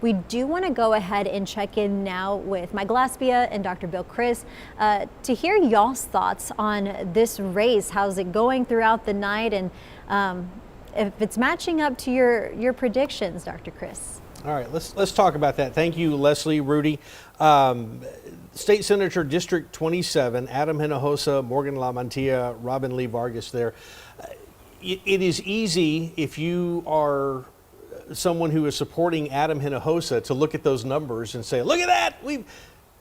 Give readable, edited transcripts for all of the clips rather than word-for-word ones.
We do want to go ahead and check in now with Mike Glaspia and Dr. Bill Chris to hear y'all's thoughts on this race. How's it going throughout the night, and if it's matching up to your predictions, Dr. Chris? All right, let's talk about that. Thank you, Leslie, Rudy. State Senator District 27, Adam Hinojosa, Morgan LaMantia, Robin Lee Vargas there. It is easy if you are someone who is supporting Adam Hinojosa to look at those numbers and say, look at that.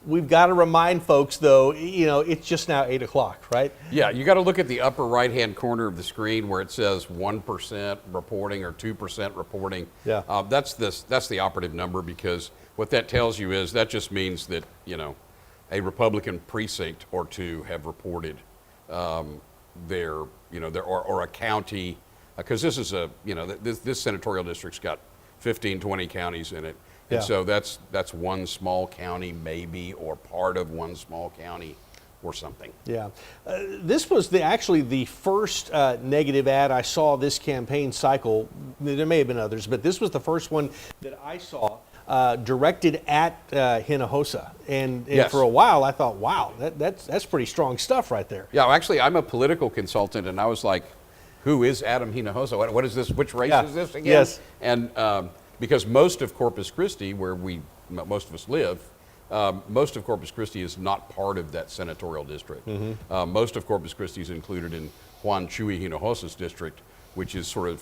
We've got to remind folks, though, it's just now 8 o'clock, right? Yeah, you got to look at the upper right-hand corner of the screen where it says 1% reporting or 2% reporting. Yeah. That's the operative number, because what that tells you is that just means that, a Republican precinct or two have reported or a county, because this is this senatorial district's got 15, 20 counties in it. And so that's one small county maybe, or part of one small county or something. Yeah. This was actually the first negative ad I saw this campaign cycle. There may have been others, but this was the first one that I saw directed at Hinojosa. And yes. For a while I thought, wow, that's pretty strong stuff right there. Yeah, well, actually I'm a political consultant, and I was like, who is Adam Hinojosa? What is this? Which race is this again? Yes. And because most of Corpus Christi, where most of us live, most of Corpus Christi is not part of that senatorial district. Mm-hmm. Most of Corpus Christi is included in Juan Chuy Hinojosa's district, which is sort of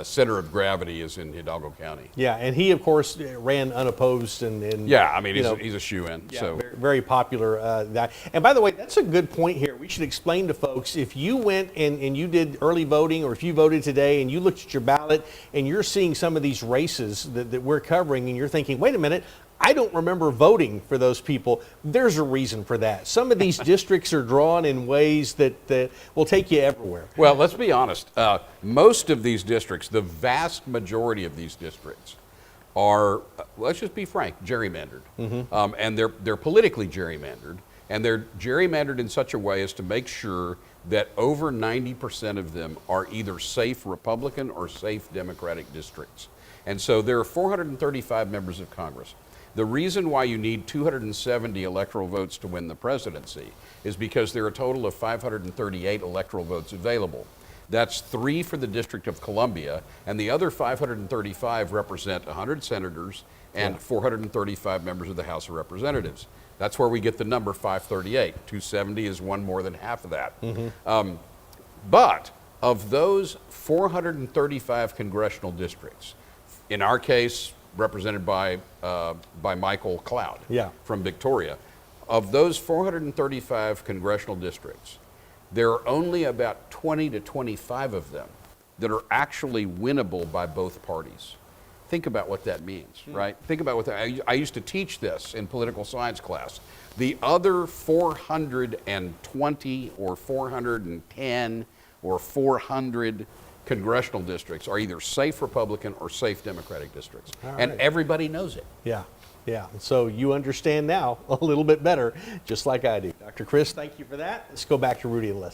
center of gravity is in Hidalgo County. Yeah, and he, of course, ran unopposed and yeah, I mean, he's a shoo-in. Yeah, so very popular. That. And by the way, that's a good point here. We should explain to folks, if you went and you did early voting, or if you voted today and you looked at your ballot and you're seeing some of these races that we're covering and you're thinking, wait a minute, I don't remember voting for those people. There's a reason for that. Some of these districts are drawn in ways that will take you everywhere. Well, let's be honest. Most of these districts, the vast majority of these districts are, let's just be frank, gerrymandered. Mm-hmm. And they're politically gerrymandered. And they're gerrymandered in such a way as to make sure that over 90% of them are either safe Republican or safe Democratic districts. And so there are 435 members of Congress. The reason why you need 270 electoral votes to win the presidency is because there are a total of 538 electoral votes available. That's 3 for the District of Columbia, and the other 535 represent 100 senators and 435 members of the House of Representatives. That's where we get the number 538. 270 is one more than half of that. Mm-hmm. But of those 435 congressional districts, in our case, represented by Michael Cloud from Victoria. Of those 435 congressional districts, there are only about 20 to 25 of them that are actually winnable by both parties. Think about what that means, right? Think about what I used to teach this in political science class. The other 420 or 410 or 400 congressional districts are either safe Republican or safe Democratic districts. And everybody knows it. Yeah. So you understand now a little bit better, just like I do. Dr. Chris, thank you for that. Let's go back to Rudy and Leslie.